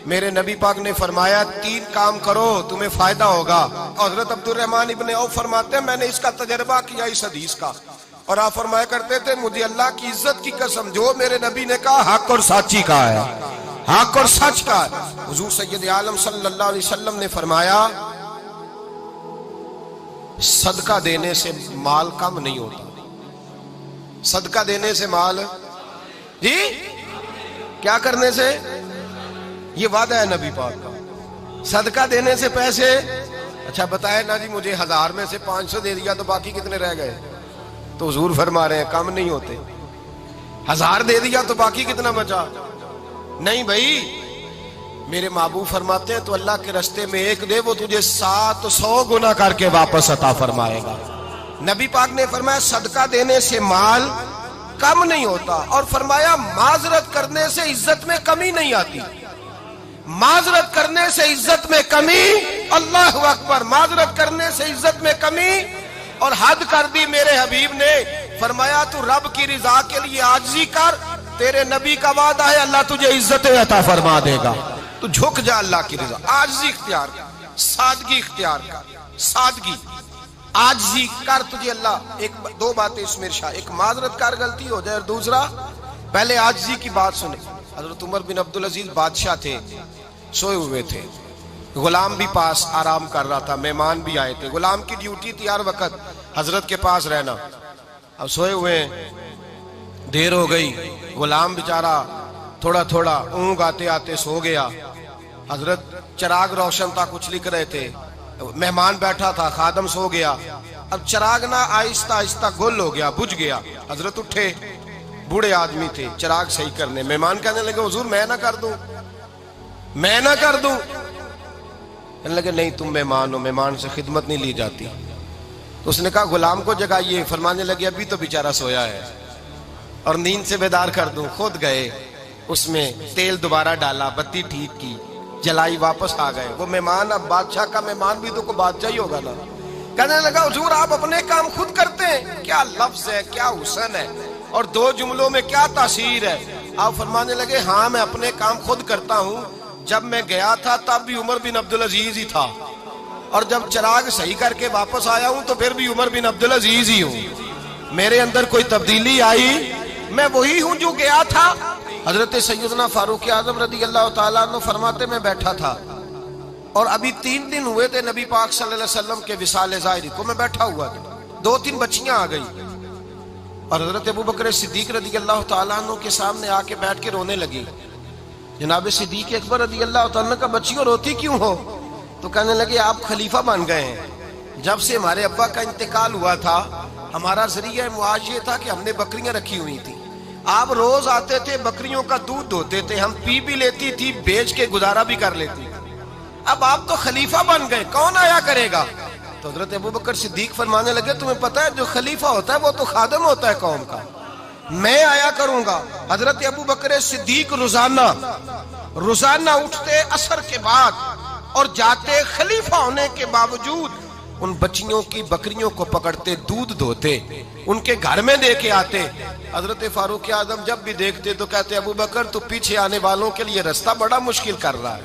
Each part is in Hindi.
मेरे नबी पाक ने फरमाया 3 काम करो तुम्हें फायदा होगा। हजरत अब्दुल रहमान इब्ने औफ फरमाते हैं मैंने इसका तजर्बा किया इस हदीस का, और आप फरमाया करते थे मुझे अल्लाह की इज्जत की कसम जो मेरे नबी ने कहा हक और साची का है, हक और सच का है। हुजूर सैयद आलम सल्लल्लाहु अलैहि वसल्लम ने फरमाया सदका देने से माल कम नहीं होता। सदका देने से माल जी क्या करने से, ये वादा है नबी पाक का। सदका देने से पैसे, अच्छा बताए ना जी मुझे 1000 में से 500 दे दिया तो बाकी कितने रह गए, तो हुजूर फरमा रहे हैं कम नहीं होते। 1000 दे दिया तो बाकी कितना बचा, नहीं भाई मेरे महबूब फरमाते हैं तो अल्लाह के रास्ते में एक दे वो तुझे 700 गुना करके वापस अता फरमाएगा। नबी पाक ने फरमाया सदका देने से माल कम नहीं होता, और फरमाया माजरत करने से इज्जत में कमी नहीं आती। माजरत करने से इज्जत में कमी, अल्लाह अकबर, माजरत करने से इज्जत में कमी। और हद कर दी मेरे हबीब ने, फरमाया तू रब की रिजा के लिए आजिज़ी कर, तेरे नबी का वादा है अल्लाह तुझे इज्जत अता फरमा देगा। तू झुक जा अल्लाह की रिजा, आजिज़ी इख्तियार कर, सादगी इख्तियार कर, सादगी आजिज़ी कर, तुझे अल्लाह। एक 2 बातें इसमें इरशाद, एक माजरत कर गलती हो जाए, और दूसरा पहले आजिज़ी की बात सुने। हजरत उमर बिन अब्दुल अजीज बादशाह थे, सोए हुए थे, गुलाम भी पास आराम कर रहा था, मेहमान भी आए थे। गुलाम की ड्यूटी थी हर वक्त हजरत के पास रहना। अब सोए हुए देर हो गई, गुलाम बेचारा थोड़ा थोड़ा ऊँग आते आते सो गया। हजरत चिराग रोशन था, कुछ लिख रहे थे, मेहमान बैठा था, खादम सो गया। अब चिराग ना आहिस्ता आहिस्ता गुल हो गया, बुझ गया। हजरत उठे, बूढ़े आदमी थे, चिराग सही करने। मेहमान कहने लगे हुजूर मैं ना कर दूं, मैं ना कर दूं। कहने लगे नहीं तुम मेहमान हो, मेहमान से खिदमत नहीं ली जाती। तो उसने कहा गुलाम को जगाइए। फरमाने लगे अभी तो बेचारा सोया है और नींद से बेदार कर दूं। खुद गए, उसमें तेल दोबारा डाला, बत्ती ठीक की, जलाई, वापस आ गए। वो मेहमान, अब बादशाह का मेहमान भी तो को बादशाह ही होगा ना। कहने लगा हुजूर आप अपने काम खुद करते हैं, क्या लफ्ज है, क्या हुस्न है, और 2 जुमलों में क्या तासीर है। आप फरमाने लगे हाँ मैं अपने काम खुद करता हूँ। जब मैं गया था तब भी उमर बिन अब्दुल अजीज ही था, और जब चिराग सही करके वापस आया हूं तो फिर भी उमर बिन अब्दुल अजीज ही हूं। मेरे अंदर कोई तब्दीली आई, मैं वही हूं जो गया था। हजरत सैयदना फारूक आजम रदी अल्लाह ताला अन्हु फरमाते मैं बैठा था, और अभी 3 दिन हुए थे नबी पाक सल्लल्लाहु अलैहि वसल्लम के विसाल ज़ाहिरी को। मैं बैठा हुआ था, 2-3 बच्चियां आ गई, और हजरत अबू बकर सिद्दीक रदी अल्लाह ताला अन्हु के सामने आके बैठ के रोने लगी। जनाब सिद्दीक अकबर रदी अल्लाह ताला का बच्चियों रोती क्यों हो? तो कहने लगे आप खलीफा बन गए हैं। जब से हमारे अब्बा का इंतकाल हुआ था हमारा जरिया मुआश ये था कि हमने बकरियां रखी हुई थी, आप रोज आते थे, बकरियों का दूध धोते थे, हम पी भी लेती थी, बेच के गुजारा भी कर लेती। अब आप तो खलीफा बन गए, कौन आया करेगा? तो हजरत अबू बकर सिद्दीक फरमाने लगे तुम्हें पता है जो खलीफा होता है वो तो खादम होता है कौम का, मैं आया करूंगा। हजरत अबू बकर सिद्दीक रोजाना उठते असर के बाद और जाते, खलीफा होने के बावजूद उन बच्चियों की बकरियों को पकड़ते, दूध धोते, उनके घर में दे के आते। हजरत फारूक आजम जब भी देखते तो कहते अबू बकर तू पीछे आने वालों के लिए रास्ता बड़ा मुश्किल कर रहा है,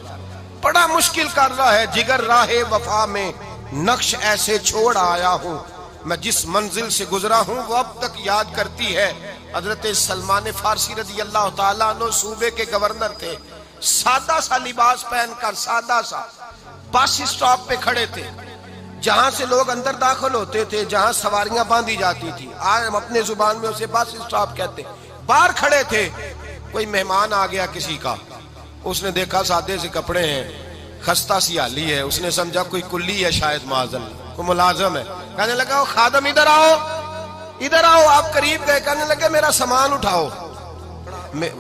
बड़ा मुश्किल कर रहा है। जिगर राहे वफा में नक्श ऐसे छोड़ आया हूँ, मैं जिस मंजिल से गुजरा हूँ वो अब तक याद करती है। हजरत सलमान फारसी रजी अल्लाह ताला अन्हु सूबे के गवर्नर थे, सादा सा लिबास पहनकर, सादा सा, बस स्टॉप पे खड़े थे, जहां से लोग अंदर दाखिल होते थे, जहां सवारियां बांधी जाती थी, आज हम अपने जुबान में उसे बस स्टॉप कहते। बाहर खड़े थे, कोई मेहमान आ गया किसी का, उसने देखा सादे से कपड़े हैं, खस्ता सी हाली है, उसने समझा कोई कुल्ली है शायद, माजल कोई मुलाजम है। कहने लगा खादम इधर आओ, इधर आओ। आप करीब गए, कहने लगे मेरा सामान उठाओ।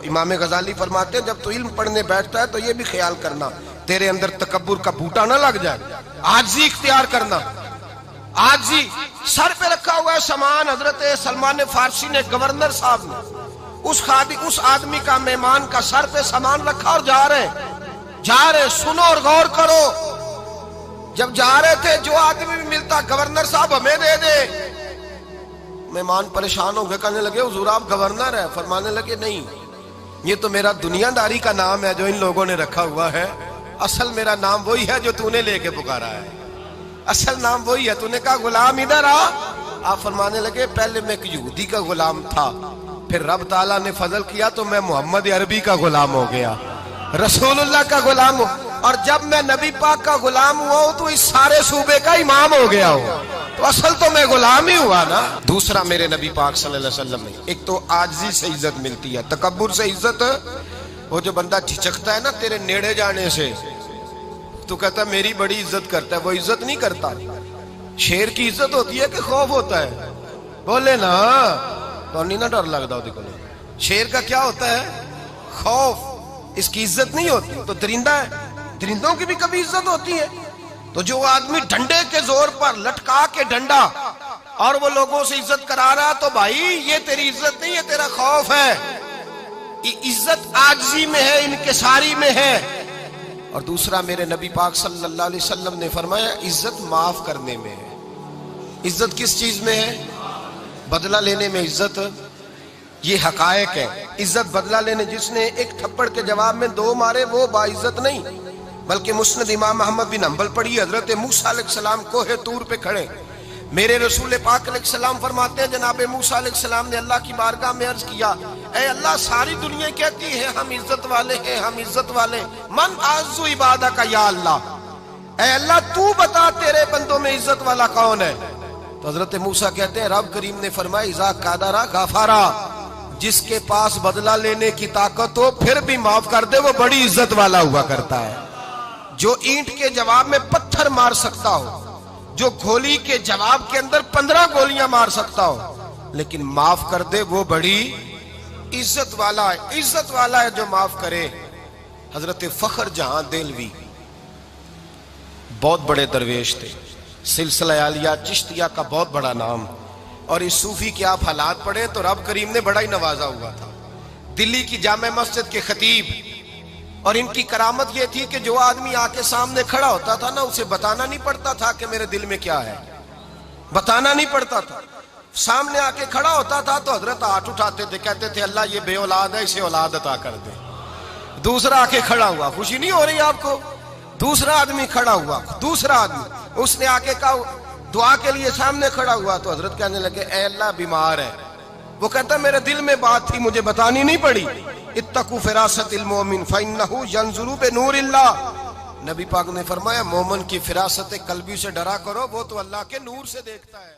इमाम गजाली फरमाते हैं जब तो इल्म पढ़ने बैठता है तो ये भी ख्याल करना तेरे अंदर तकब्बुर का बूटा ना लग जाए, आजी इख्तियार करना, आजी। सर पे रखा हुआ है सामान, हजरत सलमान फारसी ने, गवर्नर साहब ने, उस आदमी का, मेहमान का सर पे सामान रखा और जा रहे। सुनो और गौर करो, जब जा रहे थे जो आदमी भी मिलता गवर्नर साहब हमें दे दे। मेहमान परेशान हो गए, कहने लगे हुजूर आप गवर्नर है? फरमाने लगे नहीं, ये तो मेरा दुनियादारी का नाम है जो इन लोगों ने रखा हुआ है, असल मेरा नाम वही है जो तूने लेके पुकारा है, असल नाम वही है। तूने कहा गुलाम इधर आ, आप फरमाने लगे पहले मैं एक यहूदी का गुलाम था, फिर रब ताला ने फजल किया तो मैं मोहम्मद अरबी का गुलाम हो गया, रसूलुल्लाह का गुलाम हो, और जब मैं नबी पाक का गुलाम हुआ हूं तो इस सारे सूबे का इमाम हो गया हूं, तो असल तो मैं गुलाम ही हुआ ना। दूसरा मेरे नबी पाक सल्लल्लाहु अलैहि वसल्लम में एक तो आजिज़ी से इज्जत मिलती है, तकब्बुर से इज्जत, वो जो बंदा झिझकता है ना तेरे नेड़े जाने से, तो कहता है मेरी बड़ी इज्जत करता है, वो इज्जत नहीं करता। शेर की इज्जत होती है कि खौफ होता है? बोले ना, तो नहीं ना डर लगता को। शेर का क्या होता है? खौफ, इसकी इज्जत नहीं होती। तो दरिंदा है, दरिंदों की भी कभी इज्जत होती है? तो जो आदमी डंडे के जोर पर लटका के डंडा और वो लोगों से इज्जत करा रहा, तो भाई ये तेरी इज्जत नहीं है, तेरा खौफ है। इज्जत आजिज़ी में है, इनकिसारी में है। और दूसरा मेरे नबी पाक सल्लल्लाहु अलैहि वसल्लम ने फरमाया इज्जत माफ करने में है। इज्जत किस चीज में है? बदला लेने में इज्जत, ये हकायक है। इज्जत बदला लेने, जिसने एक थप्पड़ के जवाब में दो मारे वो बाइज्जत नहीं, बल्कि मुस्नद इमाम अहमद बिन हंबल पढ़ी, हजरत मूसा अलैहिस्सलाम कोहे तूर पे खड़े, मेरे रसूल पाक अलैहिस्सलाम फरमाते हैं जनाब मूसा अलैहिस्सलाम ने अल्लाह की बारगाह में अर्ज किया, ऐ अल्लाह सारी दुनिया कहती है हम इज्जत वाले हैं, हम इज्जत वाले, मन आज़्ज़ु इबादा का या अल्लाह, ऐ अल्लाह तू बता तेरे बंदों में इज्जत वाला कौन है? तो हजरत मूसा कहते हैं रब करीम ने फरमाया इज़ा कादरा गाफारा, जिसके पास बदला लेने की ताकत हो फिर भी माफ कर दे वो बड़ी इज्जत वाला हुआ करता है। जो ईंट के जवाब में पत्थर मार सकता हो, जो गोली के जवाब के अंदर 15 गोलियां मार सकता हो, लेकिन माफ कर दे वो बड़ी इज्जत वाला है। इज्जत वाला है जो माफ करे। हजरत फखर जहां देलवी बहुत बड़े दरवेश थे, सिलसिला आलिया चिश्तिया का बहुत बड़ा नाम, और इस सूफी के आप हालात पढ़े तो रब करीम ने बड़ा ही नवाजा हुआ था। दिल्ली की जामे मस्जिद के खतीब, और इनकी करामत यह थी कि जो आदमी आके सामने खड़ा होता था ना, उसे बताना नहीं पड़ता था कि मेरे दिल में क्या है, बताना नहीं पड़ता था। सामने आके खड़ा होता था तो हजरत हाथ उठाते थे, कहते थे अल्लाह ये बे औलाद है, इसे औलाद अता कर दे। दूसरा आके खड़ा हुआ, खुशी नहीं हो रही आपको? दूसरा आदमी खड़ा हुआ, दूसरा आदमी, उसने आके कहा दुआ के लिए सामने खड़ा हुआ, तो हजरत कहने लगे ऐ अल्लाह बीमार है। वो कहता मेरे दिल में बात थी, मुझे बतानी नहीं पड़ी। इत्तकू फिरासतिल मोमिन फइन्नहु यंजुरु बिनूरिल्लाह, नबी पाक ने फरमाया मोमिन की फिरासत कल्बी से डरा करो, वो तो अल्लाह के नूर से देखता है।